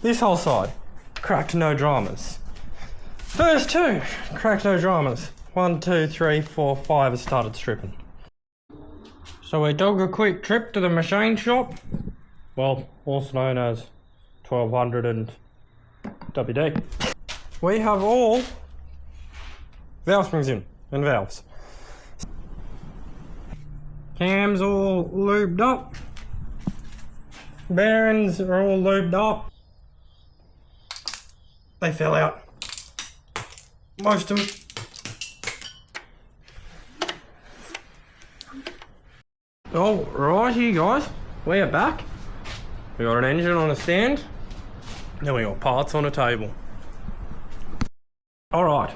This whole side, cracked, no dramas. First two, cracked, no dramas. 1, 2, 3, 4, 5 has started stripping. So we took a quick trip to the machine shop, well, also known as 1200 and WD. We have all valve springs in, and valves. Cams all lubed up. Bearings are all lubed up. They fell out. Most of them. Alright, you guys, we are back. We got an engine on a stand, and we got parts on a table. Alright,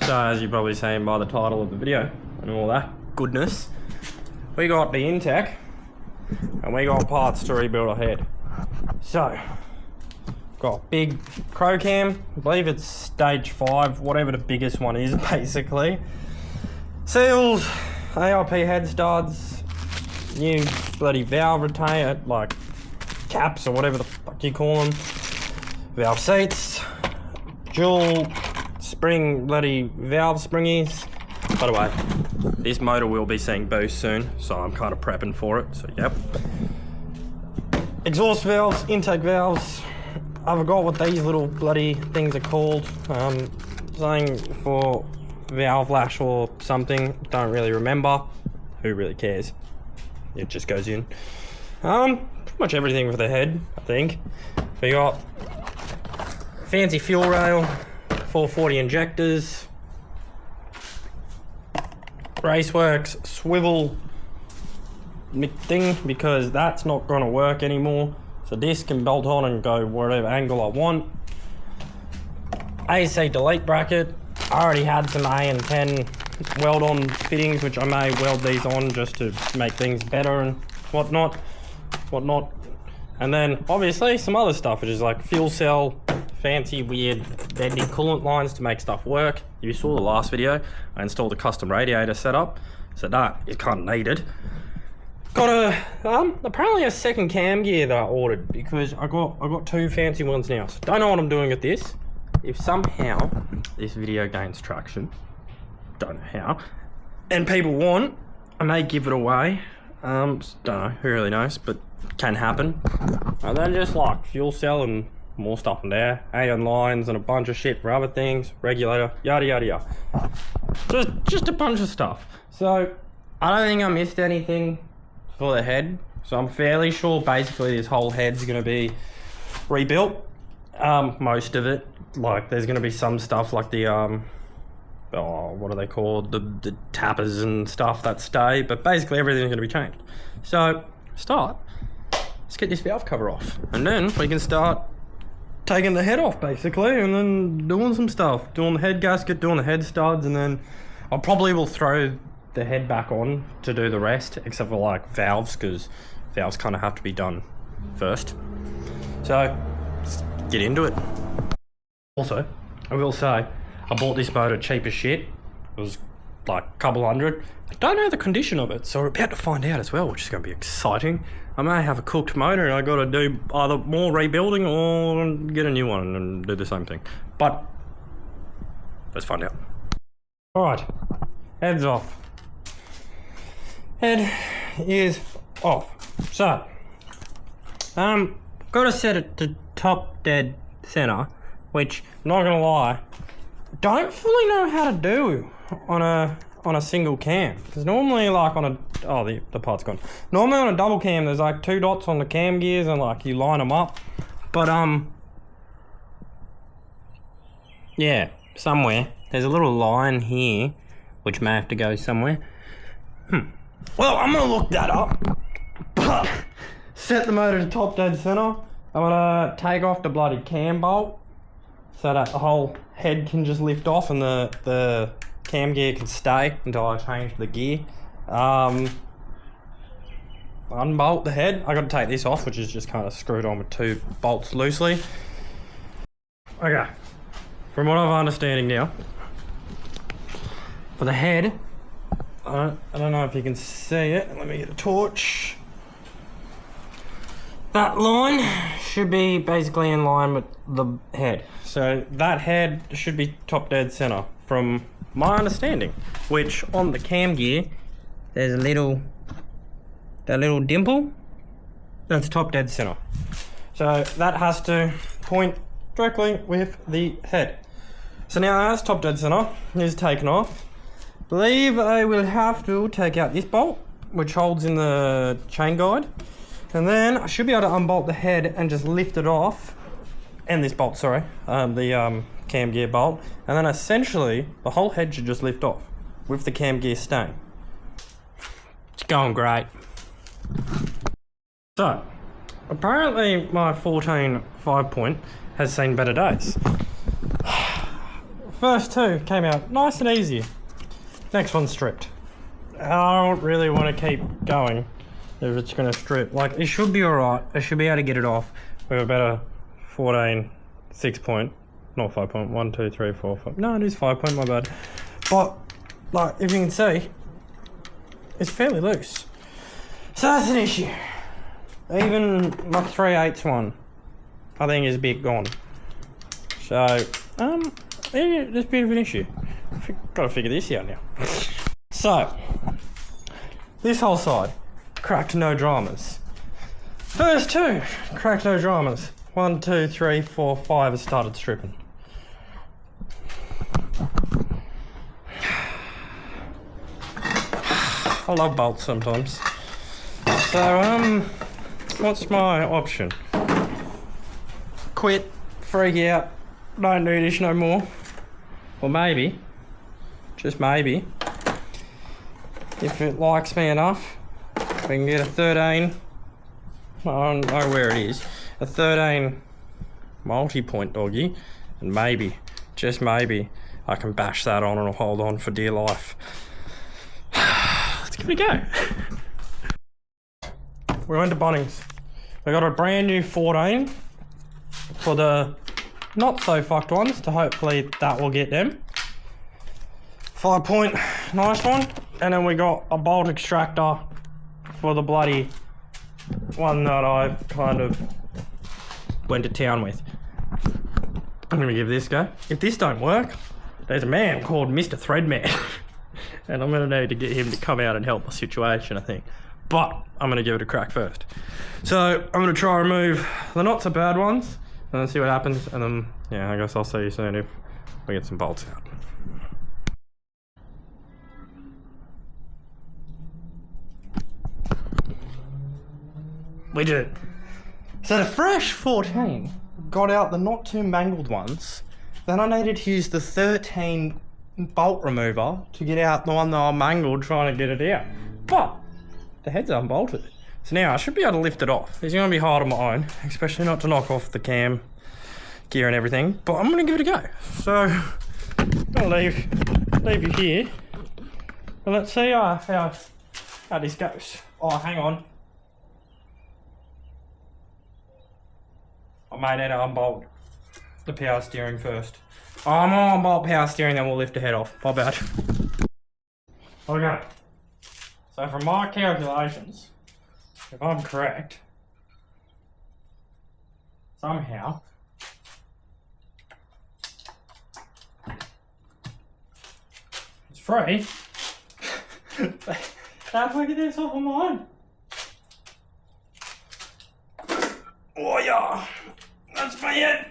so as you've probably seen by the title of the video and all that goodness, we got the Intech and we got parts to rebuild a head. So, got big crow cam, I believe it's stage 5, whatever the biggest one is basically. Seals, ARP head studs, new bloody valve retainer, like caps or whatever the fuck you call them, valve seats, dual spring bloody valve springies. By the way, this motor will be seeing boost soon, so I'm kind of prepping for it, so yep. Exhaust valves, intake valves. I forgot what these little bloody things are called. Something for valve lash or something, don't really remember. Who really cares? It just goes in. Pretty much everything for the head, I think. We got fancy fuel rail, 440 injectors, Raceworks swivel thing, because that's not going to work anymore, so this can bolt on and go whatever angle I want. AC delete bracket. I already had some A and 10 weld on fittings, which I may weld these on just to make things better and whatnot. And then obviously some other stuff, which is like fuel cell, fancy weird bendy coolant lines to make stuff work. If you saw the last video, I installed a custom radiator setup, so that is kind of needed. Got apparently a second cam gear that I ordered, because I got 2 fancy ones now. So don't know what I'm doing with this. If somehow this video gains traction, don't know how, and people want, I may give it away. Don't know, who really knows, but can happen. And then just like fuel cell and more stuff in there, AN lines and a bunch of shit for other things, regulator, yada yada yada. Just a bunch of stuff. So I don't think I missed anything for the head. So I'm fairly sure basically this whole head's gonna be rebuilt. Most of it. Like there's gonna be some stuff like the what are they called? The tappers and stuff that stay, but basically everything's gonna be changed. So let's get this valve cover off, and then we can start taking the head off basically, and then doing some stuff, doing the head gasket, doing the head studs, and then I probably will throw the head back on to do the rest, except for like valves, because valves kind of have to be done first. So let's get into it. Also, I will say I bought this motor cheap as shit. It was like a couple hundred. I don't know the condition of it, so we're about to find out as well, which is going to be exciting. I may have a cooked motor and I got to do either more rebuilding or get a new one and do the same thing. But let's find out. Alright, head's off. Head is off. So, got to set it to top dead center, which, not gonna lie, don't fully know how to do on a single cam, because normally like on a the part's gone. Normally on a double cam there's like 2 dots on the cam gears and like you line them up, but yeah, somewhere there's a little line here which may have to go somewhere. Well, I'm gonna look that up, but set the motor to top dead center. I'm gonna take off the bloody cam bolt so that the whole head can just lift off and the cam gear can stay until I change the gear. Unbolt the head. I got to take this off, which is just kind of screwed on with 2 bolts loosely. Okay, from what I'm understanding now, for the head, I don't know if you can see it. Let me get a torch. That line should be basically in line with the head. So that head should be top dead center from my understanding, which on the cam gear, there's that little dimple, that's top dead center. So that has to point directly with the head. So now as top dead center is taken off, I believe I will have to take out this bolt, which holds in the chain guide. And then I should be able to unbolt the head and just lift it off, and this bolt, sorry, the cam gear bolt. And then essentially, the whole head should just lift off with the cam gear staying. It's going great. So, apparently my 14 5-point has seen better days. First two came out nice and easy. Next one's stripped. I don't really want to keep going if it's going to strip. Like, it should be alright. I should be able to get it off with a better 14 6-point. Not 5-point. 1, 2, 3, 4, 5. No, it is 5-point, my bad. But, like, if you can see, it's fairly loose. So that's an issue. Even my 3/8 one, I think is a bit gone. So, yeah, there's a bit of an issue. Gotta figure this out now. So, this whole side, cracked, no dramas. First two, cracked, no dramas. 1, 2, 3, 4, 5 has started stripping. I love bolts sometimes. So, what's my option? Quit, freak out, don't do this no more. Or maybe, just maybe, if it likes me enough, we can get a 13, I don't know where it is, a 13 multi-point doggy, and maybe, just maybe, I can bash that on and I'll hold on for dear life. Let's give it a go. We went to Bunnings. We got a brand new 14 for the not so fucked ones, to hopefully that will get them. 5-point, nice one. And then we got a bolt extractor for the bloody one that I kind of went to town with. I'm gonna give this a go. If this don't work, there's a man called Mr. Threadman. And I'm gonna need to get him to come out and help my situation, I think. But I'm gonna give it a crack first. So I'm gonna try and remove the not so bad ones and then see what happens. And then, yeah, I guess I'll see you soon if we get some bolts out. We did. So the fresh 14 got out the not too mangled ones. Then I needed to use the 13 bolt remover to get out the one that I mangled trying to get it out. But the head's unbolted. So now I should be able to lift it off. It's going to be hard on my own, especially not to knock off the cam gear and everything. But I'm going to give it a go. So I'm going to leave you here. And let's see how this goes. Oh, hang on. I may need to unbolt the power steering first. Oh, I'm gonna unbolt power steering, then we'll lift the head off. My bad. Okay. So from my calculations, if I'm correct, somehow it's free. How do I get this off of mine? Oh yeah. That's my head.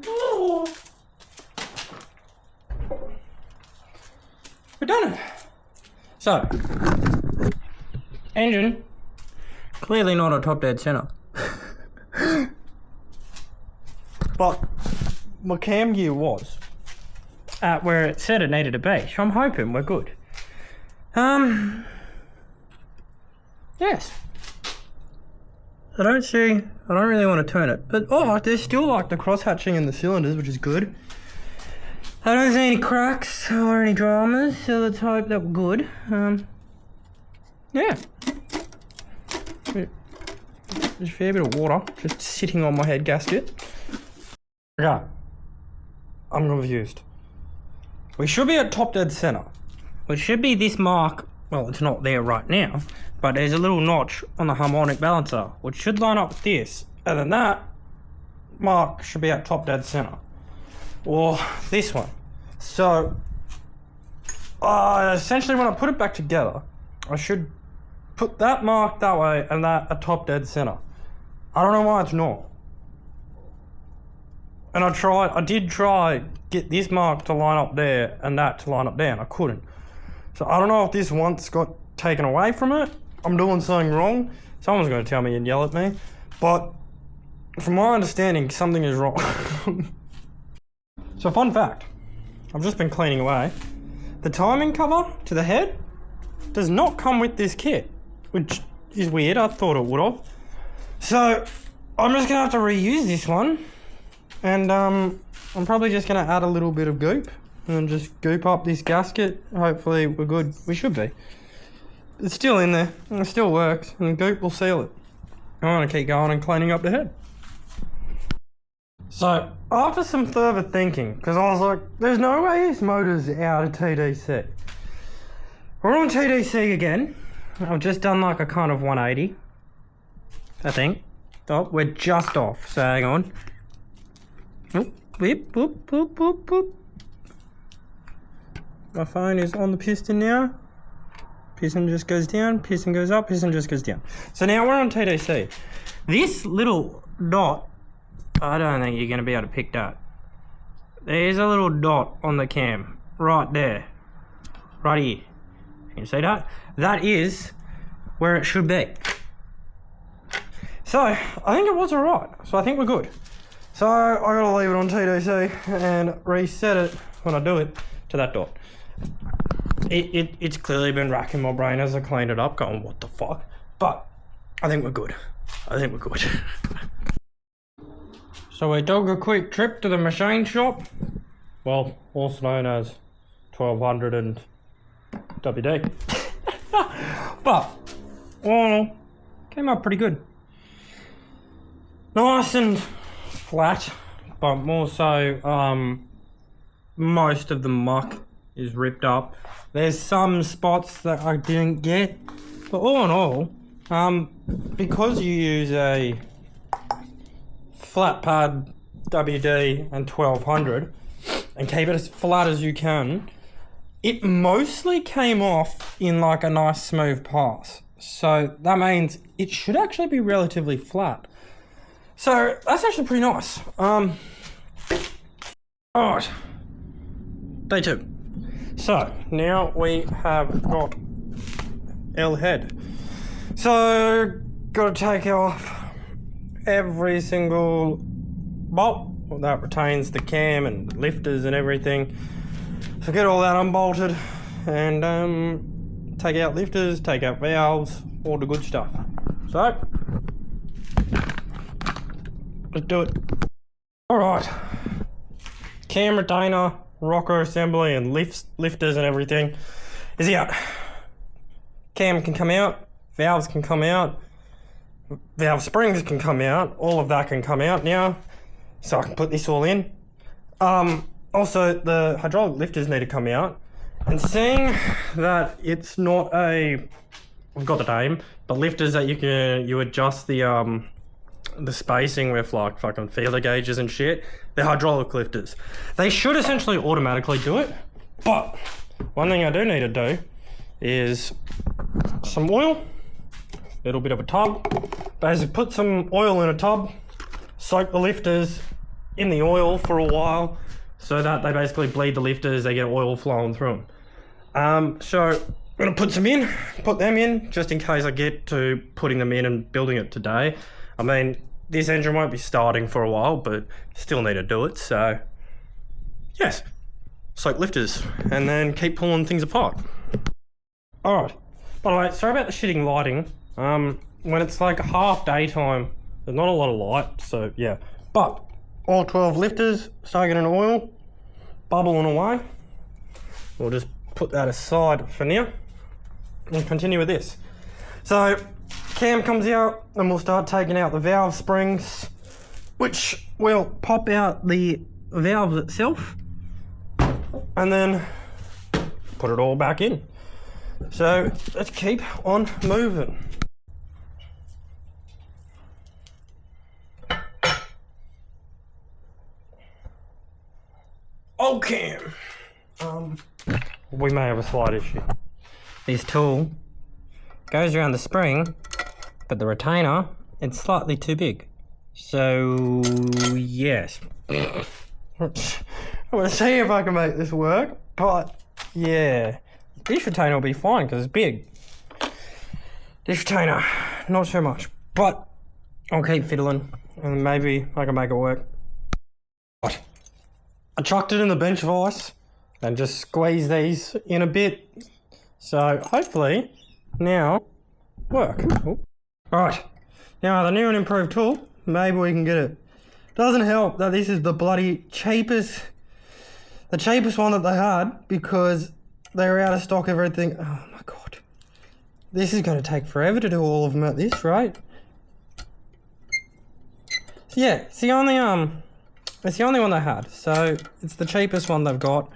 Oh. We've done it. So, engine, clearly not a top dead center. But my cam gear was at where it said it needed to be. So I'm hoping we're good. Yes. I don't really want to turn it, but oh, there's still like the cross hatching in the cylinders, which is good. I don't see any cracks or any dramas, so let's hope that we're good. Yeah. There's a fair bit of water just sitting on my head gasket. Okay. I'm confused. We should be at top dead center, which should be this mark well, it's not there right now, but there's a little notch on the harmonic balancer, which should line up with this, and then that mark should be at top dead center, or this one. So essentially when I put it back together, I should put that mark that way and that at top dead center. I don't know why it's not. And I did try get this mark to line up there and that to line up there, and I couldn't. So I don't know if this once got taken away from it, I'm doing something wrong. Someone's going to tell me and yell at me. But from my understanding, something is wrong. So fun fact, I've just been cleaning away. The timing cover to the head does not come with this kit, which is weird. I thought it would have. So I'm just going to have to reuse this one. And I'm probably just going to add a little bit of goop and just goop up this gasket. Hopefully we're good. We should be. It's still in there and it still works, and goop will seal it. I want to keep going and cleaning up the head. So after some further thinking, because I was like, there's no way this motor's out of TDC. We're on TDC again. I've just done like a kind of 180, I think. Oh, we're just off, so hang on. Oop, whip, boop, boop, boop, boop. My phone is on the piston now. Piston just goes down, piston goes up, piston just goes down. So now we're on TDC. This little dot, I don't think you're going to be able to pick that. There's a little dot on the cam, right there. Right here. Can you see that? That is where it should be. So, I think it was alright. So I think we're good. So I gotta leave it on TDC and reset it when I do it to that dot. It's clearly been racking my brain as I cleaned it up, going, what the fuck? But I think we're good. I think we're good. So we took a quick trip to the machine shop. Well, also known as 1200 and WD. But, well, came out pretty good. Nice and flat, but more so, most of the muck is ripped up. There's some spots that I didn't get, but all in all, because you use a flat pad WD and 1200 and keep it as flat as you can, it mostly came off in like a nice smooth pass. So that means it should actually be relatively flat. So that's actually pretty nice. Alright, day 2. So now we have got L head. So got to take off every single bolt that retains the cam and lifters and everything. So get all that unbolted and take out lifters, take out valves, all the good stuff. So let's do it. Alright, cam retainer, rocker assembly and lifters and everything is out. Cam can come out, valves can come out, valve springs can come out, all of that can come out now, so I can put this all in. Also the hydraulic lifters need to come out, and seeing that it's not a, I've got the name, but lifters that you adjust the spacing with like fucking feeler gauges and shit, they're hydraulic lifters. They should essentially automatically do it, but one thing I do need to do is some oil, a little bit of a tub. Basically put some oil in a tub, soak the lifters in the oil for a while so that they basically bleed the lifters, they get oil flowing through them. So I'm gonna put them in just in case I get to putting them in and building it today. I mean, this engine won't be starting for a while, but still need to do it, so yes, soak lifters and then keep pulling things apart. Alright, by the way, sorry about the shitting lighting. When it's like half daytime, there's not a lot of light, so yeah. But all 12 lifters soaking in oil, bubbling away. We'll just put that aside for now and continue with this. So cam comes out and we'll start taking out the valve springs, which will pop out the valve itself and then put it all back in. So let's keep on moving. Okay. We may have a slight issue. This tool goes around the spring, but the retainer, it's slightly too big. So, yes. I'm gonna see if I can make this work, but yeah. This retainer will be fine because it's big. This retainer, not so much, but I'll keep fiddling and maybe I can make it work. Right. I chucked it in the bench vise and just squeezed these in a bit. So hopefully now work. Alright, now the new and improved tool, maybe we can get it. Doesn't help that this is the bloody cheapest one that they had because they were out of stock of everything. Oh my god. This is going to take forever to do all of them at this, right? So yeah, it's the only one they had. So it's the cheapest one they've got.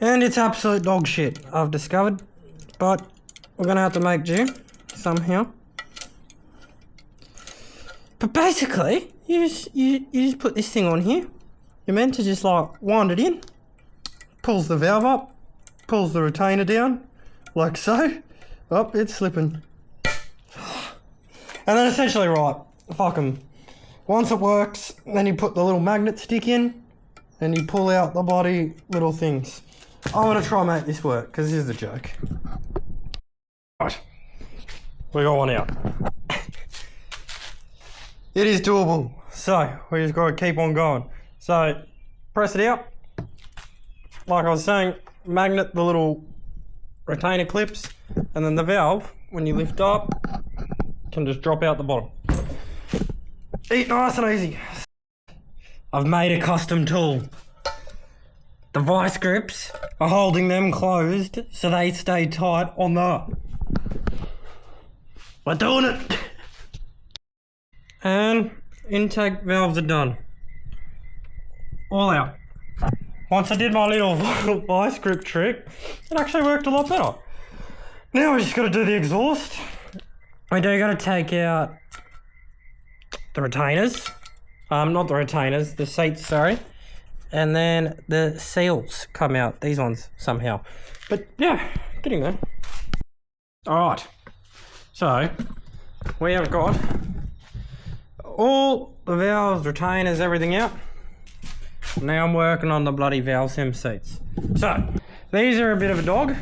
And it's absolute dog shit, I've discovered. But we're going to have to make do somehow. But basically, you just put this thing on here. You're meant to just like wind it in. Pulls the valve up. Pulls the retainer down. Like so. Oh, it's slipping. And then essentially, right, fucking, once it works, then you put the little magnet stick in. And you pull out the bloody little things. I'm going to try and make this work, because this is a joke. Right. We got one out. It is doable. So, we just got to keep on going. So, press it out. Like I was saying, magnet the little retainer clips, and then the valve, when you lift up, can just drop out the bottom. Eat nice and easy. I've made a custom tool. The vice grips are holding them closed so they stay tight on the... We're doing it! And intake valves are done. All out. Once I did my little vice grip trick, it actually worked a lot better. Now we just got to do the exhaust. We do got to take out the retainers. Not the retainers, the seats, sorry. And then the seals come out, these ones, somehow. But yeah, getting there. Alright, so we have got all the valves, retainers, everything out. Now I'm working on the bloody valve sim seats. So, these are a bit of a dog,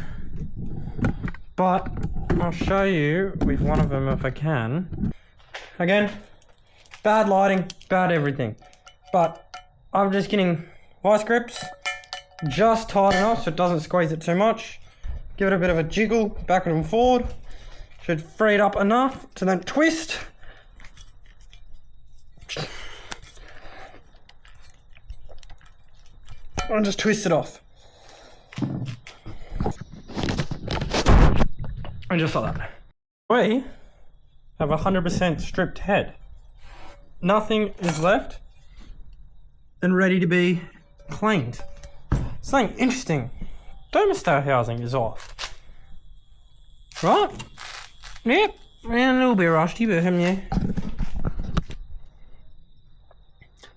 but I'll show you with one of them if I can. Again, bad lighting, bad everything. But I'm just getting vice grips just tight enough so it doesn't squeeze it too much. Give it a bit of a jiggle back and forward. Should free it up enough to then twist. And just twist it off. And just like that. We have a 100% stripped head. Nothing is left and ready to be cleaned. Something interesting. Thermostat housing is off. Right? Yep. And a little bit rusty, but yeah.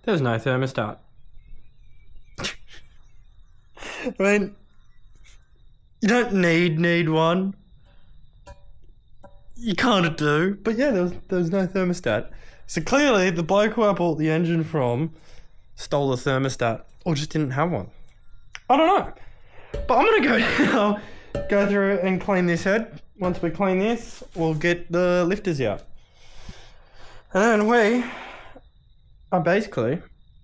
There's no thermostat. I mean, you don't need one. You kind of do, but yeah, there was no thermostat. So clearly, the bloke who I bought the engine from stole the thermostat, or just didn't have one. I don't know. But I'm gonna go now, go through and clean this head. Once we clean this, we'll get the lifters out, and then we are basically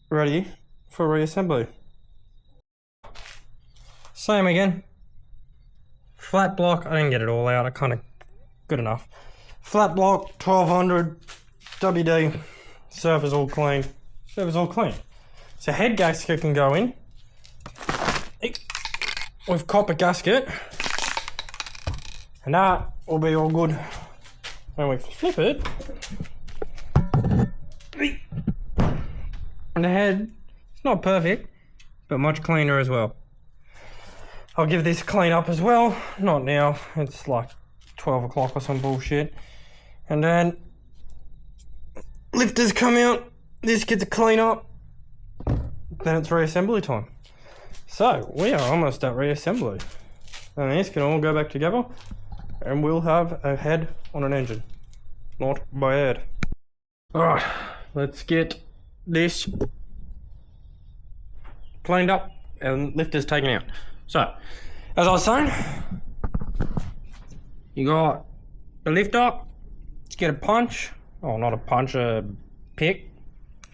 ready for reassembly. Same again. Flat block, I didn't get it all out, I kind of, good enough. Flat block, 1200, WD, surface all clean. Surface all clean. So head gasket can go in. With copper gasket. And that will be all good. When we flip it. And the head, it's not perfect, but much cleaner as well. I'll give this a clean up as well. Not now, it's like 12 o'clock or some bullshit. And then lifters come out, this gets a clean up, then it's reassembly time. So we are almost at reassembly. And these can all go back together and we'll have a head on an engine. Not bad. Alright, let's get this cleaned up and lifters taken out. So, as I was saying, you got the lifter, let's get a punch, oh not a punch, a pick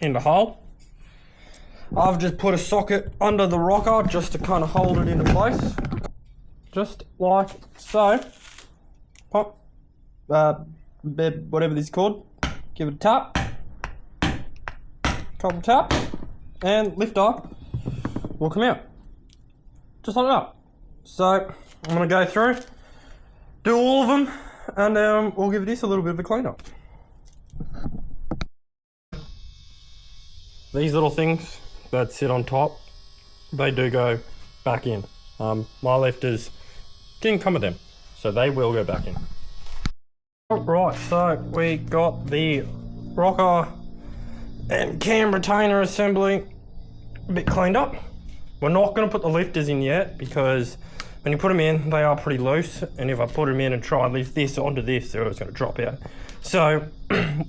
in the hole. I've just put a socket under the rocker just to kind of hold it into place. Just like so. Pop, whatever this is called, give it a tap, couple tap, and lifter will come out. Just like that. So I'm gonna go through, do all of them, and we'll give this a little bit of a clean up. These little things that sit on top, they do go back in. My lifters didn't come with them, so they will go back in. Right, so we got the rocker and cam retainer assembly a bit cleaned up. We're not going to put the lifters in yet because when you put them in, they are pretty loose, and if I put them in and try and lift this onto this, they're always going to drop out. So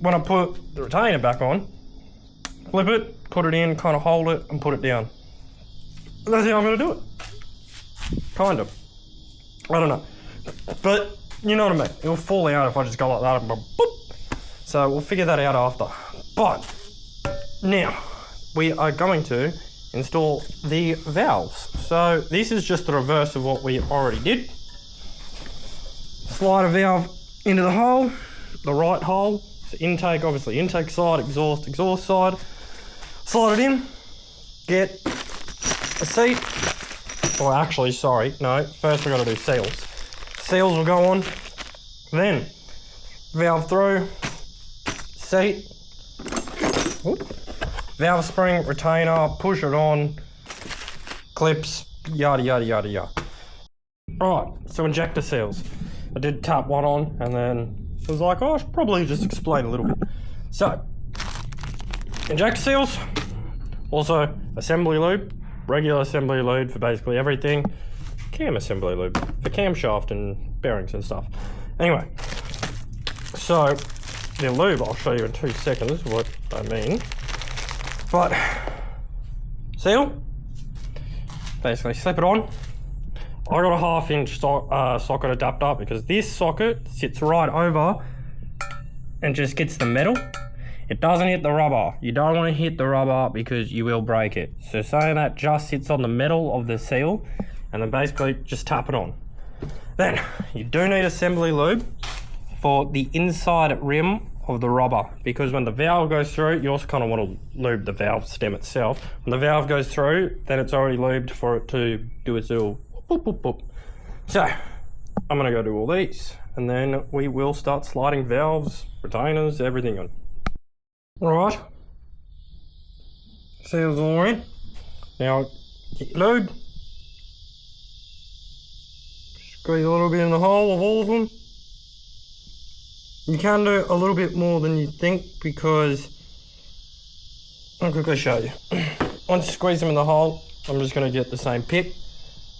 when I put the retainer back on, flip it, put it in, kind of hold it and put it down. And that's how I'm going to do it. Kind of. I don't know. But you know what I mean. It'll fall out if I just go like that and boop. So we'll figure that out after. But now we are going to install the valves. So this is just the reverse of what we already did. Slide a valve into the hole, the right hole. So intake, obviously intake side, exhaust side. Slide it in, get a seat. Well, actually, sorry, no, first we've got to do seals. Seals will go on, then valve through, seat, valve spring, retainer, push it on, clips, yada yada yada yada. Alright, so injector seals. I did tap one on and then it was like, oh, I should probably just explain a little bit. So, injector seals, also assembly lube, regular assembly lube for basically everything, cam assembly lube for camshaft and bearings and stuff. Anyway, so the lube, I'll show you in 2 seconds what I mean. But seal, basically slip it on. I got a 1/2 inch socket adapter because this socket sits right over and just gets the metal. It doesn't hit the rubber. You don't want to hit the rubber because you will break it. So saying that just sits on the metal of the seal and then basically just tap it on. Then you do need assembly lube for the inside rim of the rubber, because when the valve goes through, you also kind of want to lube the valve stem itself. When the valve goes through, then it's already lubed for it to do its little boop, boop, boop. So I'm gonna go do all these and then we will start sliding valves, retainers, everything on. Right, seals all in. Now get your lube, squeeze a little bit in the hole of all of them. You can do a little bit more than you think because I'll quickly show you. Once you squeeze them in the hole, I'm just going to get the same pick,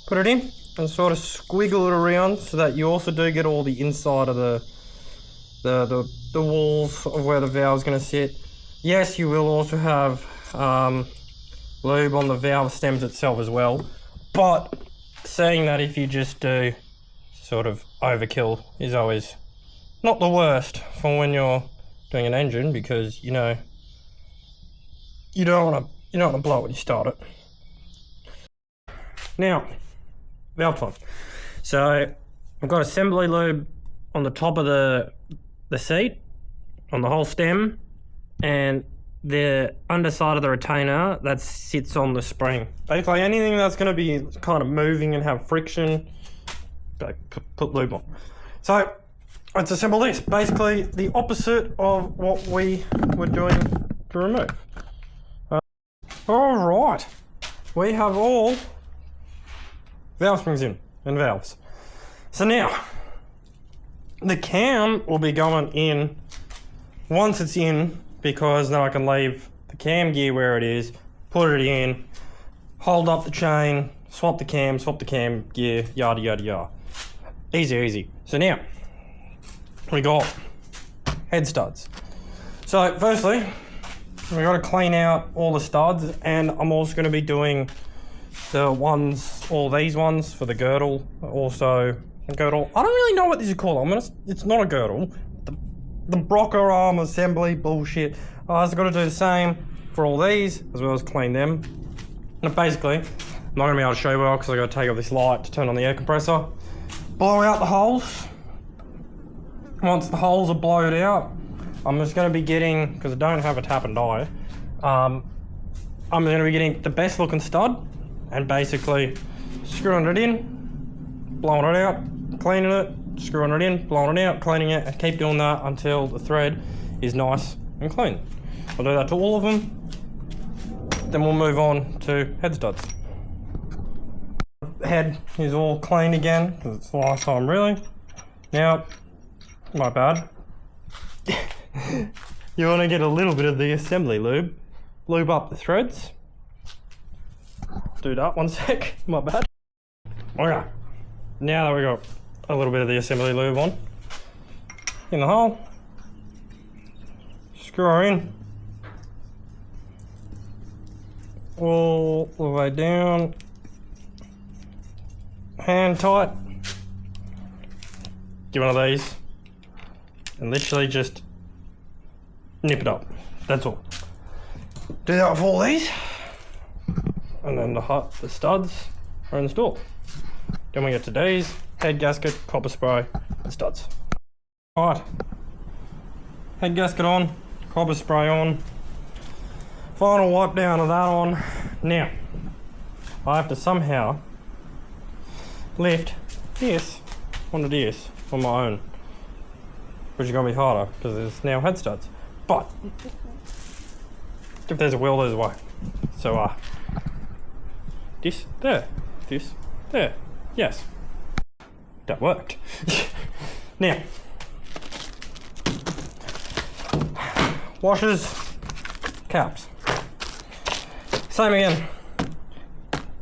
put it in and sort of squiggle it around so that you also do get all the inside of the walls of where the valve is going to sit. Yes, you will also have lube on the valve stems itself as well, but saying that if you just do sort of overkill is always not the worst for when you're doing an engine, because you know you don't want to blow it when you start it. Now, valve time. So I've got assembly lube on the top of the seat, on the whole stem, and the underside of the retainer that sits on the spring. Basically anything that's going to be kind of moving and have friction, put lube on. So let's assemble this. Basically the opposite of what we were doing to remove. All right, we have all valve springs in, and valves. So now, the cam will be going in once it's in, because then I can leave the cam gear where it is, put it in, hold up the chain, swap the cam gear, yada yada yada. Easy. So now, we got head studs. So firstly, we got to clean out all the studs, and I'm also going to be doing the ones, all these ones for the girdle. Also, a girdle. I don't really know what this is called. It's not a girdle. The Brocker arm assembly bullshit. I was got to do the same for all these, as well as clean them. And basically, I'm not going to be able to show you well because I got to take off this light to turn on the air compressor. Blow out the holes. Once the holes are blowed out, I'm just going to be getting, because I don't have a tap and die, I'm going to be getting the best looking stud and basically screwing it in, blowing it out, cleaning it, screwing it in, blowing it out, cleaning it, and keep doing that until the thread is nice and clean. I'll do that to all of them, then we'll move on to head studs. Head is all clean again, because it's the last time really. Now, my bad. You want to get a little bit of the assembly lube. Lube up the threads. Do that, one sec, my bad. Okay, now that we got a little bit of the assembly lube on, in the hole, screw her in, all the way down, hand tight, get one of these, and literally just nip it up. That's all. Do that with all these, and then the studs are installed. Then we get to these, head gasket, copper spray, and studs. Alright, head gasket on, copper spray on, final wipe down of that on. Now, I have to somehow lift this onto this on my own, which is going to be harder because there's now head studs. But if there's a will, there's a way. So this there, yes, that worked. Now, washers, caps, same again.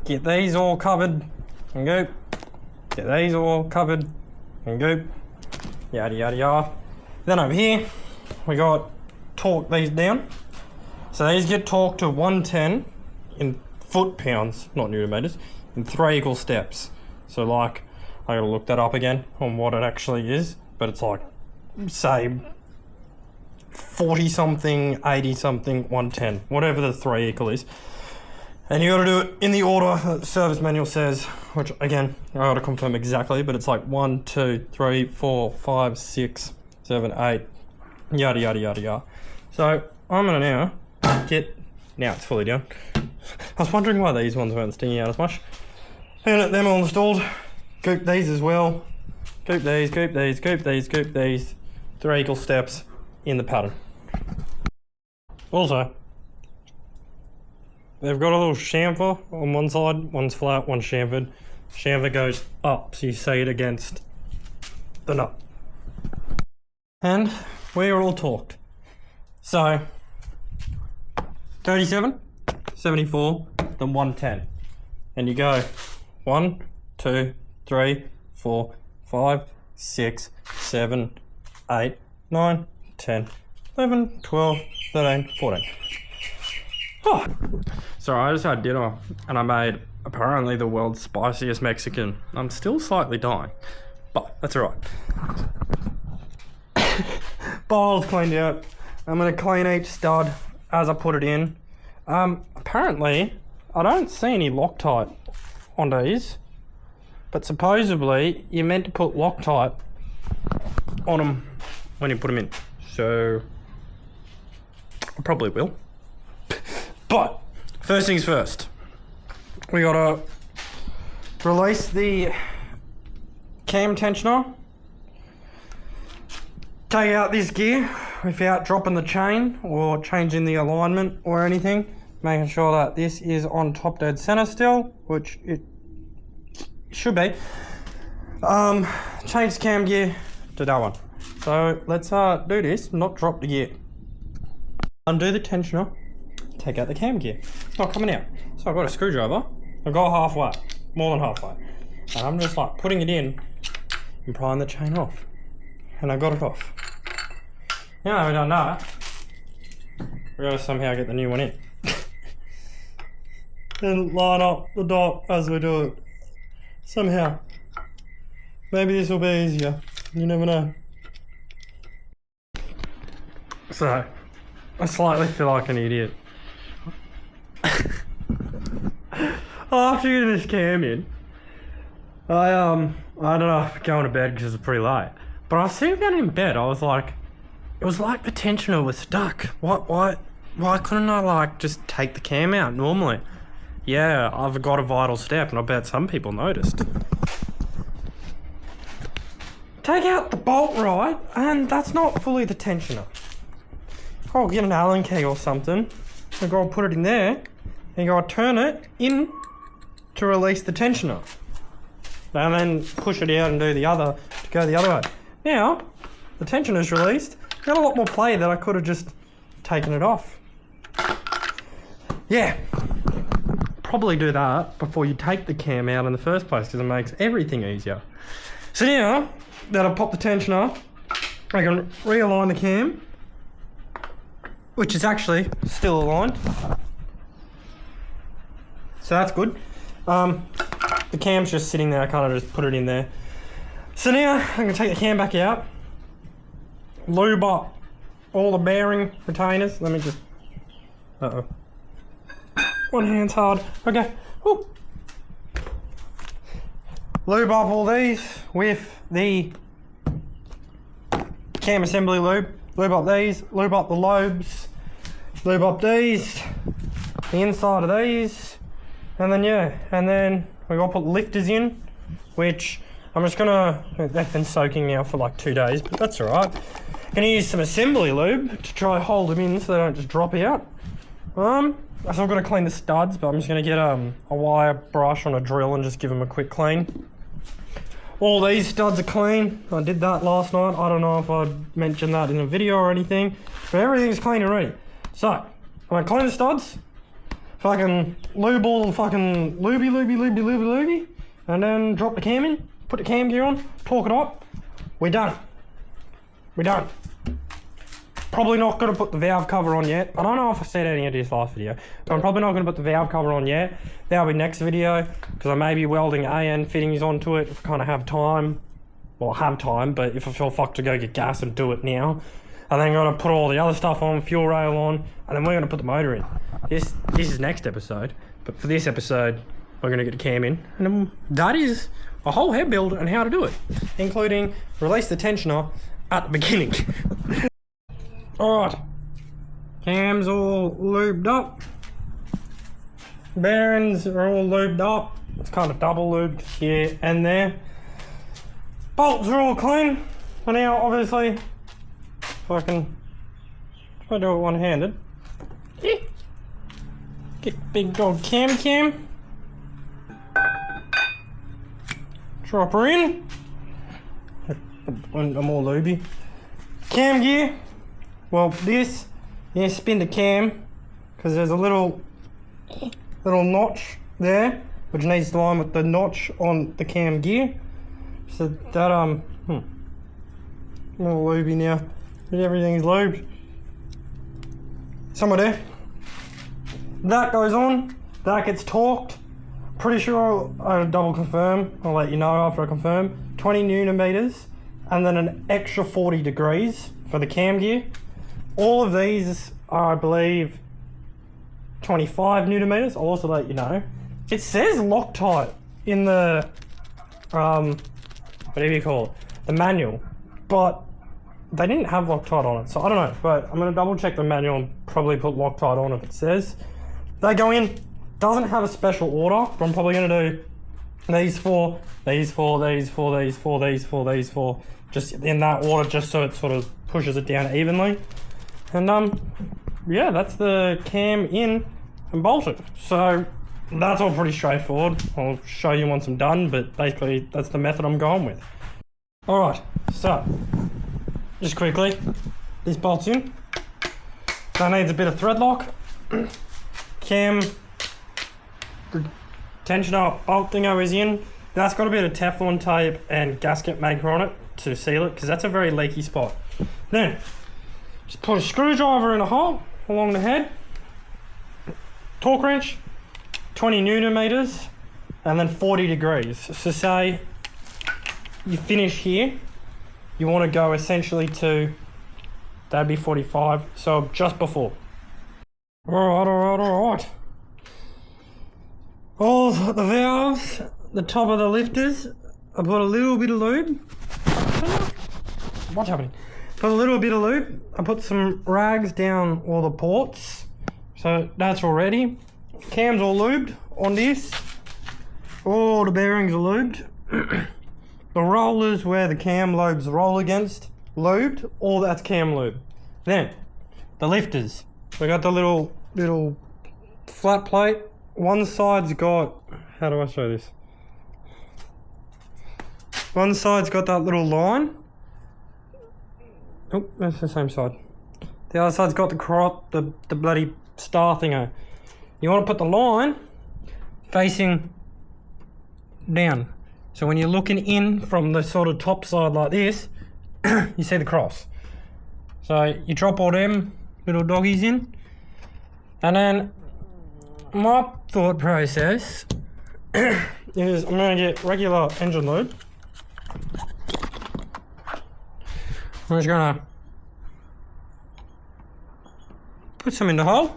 Get these all covered and go. Get these all covered and go. Yada yada yada. Then over here we got torque these down. So these get torqued to 110 in foot-pounds, not Newton meters, in 3 equal steps. So like, I gotta look that up again on what it actually is, but it's like, say, 40 something, 80 something, 110, whatever the 3 equal is. And you gotta do it in the order that the service manual says, which again, I gotta confirm exactly, but it's like 1, 2, 3, 4, 5, 6, 7, 8, yada yada yada yada. So I'm gonna now now it's fully done. I was wondering why these ones weren't stinging out as much. And them all installed. Goop these as well. Goop these, goop these, goop these, goop these. 3 equal steps in the pattern. Also, they've got a little chamfer on one side. One's flat, one's chamfered. Chamfer goes up, so you see it against the nut. And we're all torqued. So, 37, 74, then 110. And you go 1, 2, 3, 4, 5, 6, 7, 8, 9, 10, 11, 12, 13, 14. Oh. So I just had dinner and I made apparently the world's spiciest Mexican. I'm still slightly dying, but that's alright. Bowl's cleaned out. I'm going to clean each stud as I put it in. Apparently, I don't see any Loctite on these, but supposedly you're meant to put Loctite on them when you put them in. So, I probably will. But, first things first. We gotta release the cam tensioner. Take out this gear without dropping the chain or changing the alignment or anything. Making sure that this is on top dead center still, which it should be. Change the cam gear to that one. So let's do this, not drop the gear. Undo the tensioner, take out the cam gear. It's not coming out. So I've got a screwdriver, I've got halfway, more than halfway. And I'm just like putting it in and prying the chain off. And I got it off. Now we've done that, we're gonna somehow get the new one in. And line up the dot as we do it. Somehow. Maybe this will be easier. You never know. So, I slightly feel like an idiot. After getting this cam in, I don't know, going to bed because it's pretty late. But I was sitting down in bed, I was like, it was like the tensioner was stuck. Why couldn't I like just take the cam out normally? Yeah, I've got a vital step and I bet some people noticed. Take out the bolt, right? And that's not fully the tensioner. I'll get an Allen key or something. And go put it in there. And go turn it in to release the tensioner. And then push it out and do the other, to go the other way. Now, the tensioner's released. Got a lot more play that I could have just taken it off. Yeah. Probably do that before you take the cam out in the first place because it makes everything easier. So now that I've popped the tensioner, I can realign the cam, which is actually still aligned. So that's good. The cam's just sitting there, I kind of just put it in there. So now I'm gonna take the cam back out, lube up all the bearing retainers. Let me just, one hand's hard. Okay. Woo. Lube up all these with the cam assembly lube. Lube up these, lube up the lobes, lube up these, the inside of these, and then yeah, and then we're gonna put lifters in, which I'm just gonna, they've been soaking now for like 2 days, but that's alright. Gonna use some assembly lube to try hold them in so they don't just drop out. So I've got to clean the studs, but I'm just going to get a wire brush on a drill and just give them a quick clean. All these studs are clean. I did that last night. I don't know if I mentioned that in a video or anything, but everything's clean already. So, I'm going to clean the studs, fucking lube all the fucking lubey, and then drop the cam in, put the cam gear on, torque it up. We're done. We're done. Probably not going to put the valve cover on yet. I don't know if I said any of this last video, but I'm probably not going to put the valve cover on yet. That'll be next video, because I may be welding AN fittings onto it if I kind of have time. Well, I have time, but if I feel fucked to go get gas and do it now. And then I'm going to put all the other stuff on, fuel rail on, and then we're going to put the motor in. This is next episode, but for this episode, we're going to get the cam in. And then that is a whole head build on how to do it, including release the tensioner at the beginning. Alright, cams all lubed up, bearings are all lubed up, it's kind of double lubed here and there. Bolts are all clean, so now obviously, if I do it one-handed, get big dog cam, drop her in, one more lubey, cam gear. Well, this, you spin the cam, because there's a little notch there, which needs to line with the notch on the cam gear. So that, more lubey now. Everything's lubed. Somewhere there. That goes on, that gets torqued. Pretty sure I'll double confirm, I'll let you know after I confirm. 20 newton-meters, and then an extra 40 degrees for the cam gear. All of these are, I believe, 25 newton-meters. I'll also let you know. It says Loctite in the, whatever you call it, the manual, but they didn't have Loctite on it, so I don't know. But I'm going to double check the manual and probably put Loctite on if it says. They go in, doesn't have a special order, but I'm probably going to do these four, these four, these four, these four, these four, these four, just in that order, just so it sort of pushes it down evenly. And yeah, that's the cam in and bolted. So that's all pretty straightforward. I'll show you once I'm done, but basically that's the method I'm going with. Alright, so just quickly, this bolts in. That needs a bit of thread lock. Cam, the tensioner bolt thingo is in. That's got a bit of Teflon tape and gasket maker on it to seal it, because that's a very leaky spot. Then, just put a screwdriver in a hole along the head, torque wrench, 20 newton meters, and then 40 degrees. So say you finish here, you want to go essentially to, that'd be 45, so just before. Alright. All the valves, the top of the lifters, I put a little bit of lube. What's happening? Put a little bit of lube. I put some rags down all the ports. So that's all ready. Cam's all lubed on this. All the bearings are lubed. The rollers where the cam lobes roll against, lubed. All that's cam lube. Then, the lifters. We got the little flat plate. One side's got, how do I show this? One side's got that little line. Oh, that's the same side. The other side's got the bloody star thingo. You want to put the line facing down. So when you're looking in from the sort of top side like this, you see the cross. So you drop all them little doggies in. And then my thought process is I'm going to get regular engine lube. I'm just going to put some in the hole.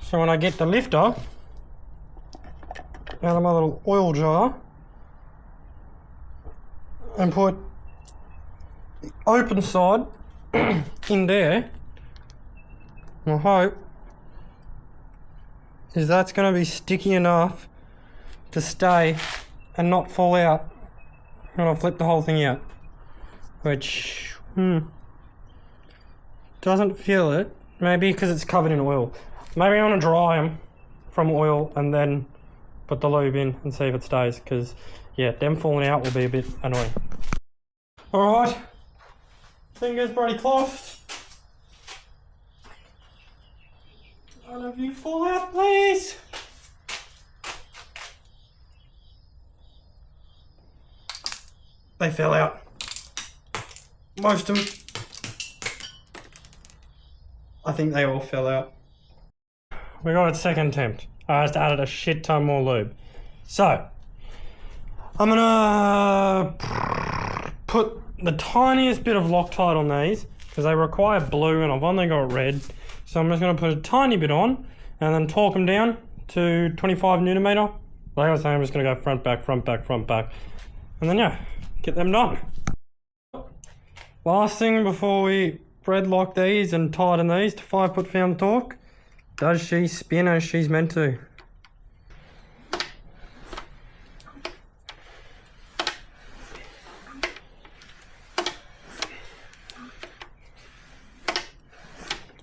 So when I get the lifter out of my little oil jar and put the open side in there, my hope is that's going to be sticky enough to stay and not fall out when I flip the whole thing out, which doesn't feel it, maybe because it's covered in oil. Maybe I want to dry them from oil and then put the lube in and see if it stays, because yeah, them falling out will be a bit annoying. Alright, fingers pretty close. None of you fall out, please. They fell out. Most of them. I think they all fell out. We got it second attempt. I just added a shit ton more lube. So, I'm gonna put the tiniest bit of Loctite on these, because they require blue and I've only got red. So I'm just gonna put a tiny bit on and then torque them down to 25 newton meter. Like I was saying, I'm just gonna go front, back, front, back, front, back. And then yeah, get them done. Last thing before we thread lock these and tighten these to 5 foot-pound torque. Does she spin as she's meant to?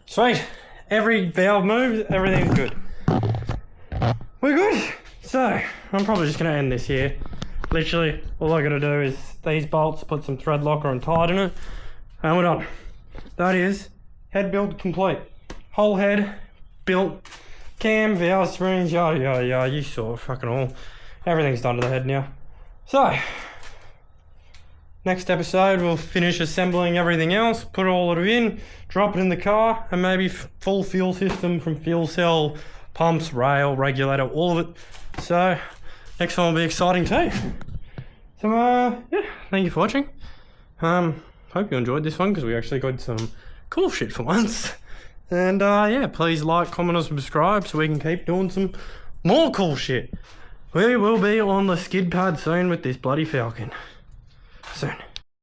Sweet. Every valve moves, everything's good. We're good. So, I'm probably just going to end this here. Literally, all I got to do is these bolts, put some thread locker and tighten it, and we're done. That is head build complete. Whole head built, cam, valve, springs, yada yada yada, you saw it, fucking all. Everything's done to the head now. So, next episode we'll finish assembling everything else, put all of it in, drop it in the car, and maybe full fuel system from fuel cell, pumps, rail, regulator, all of it. So, next one will be exciting too. So, yeah, thank you for watching. Hope you enjoyed this one, because we actually got some cool shit for once. And yeah, please like, comment, and subscribe so we can keep doing some more cool shit. We will be on the skid pad soon with this bloody Falcon. Soon.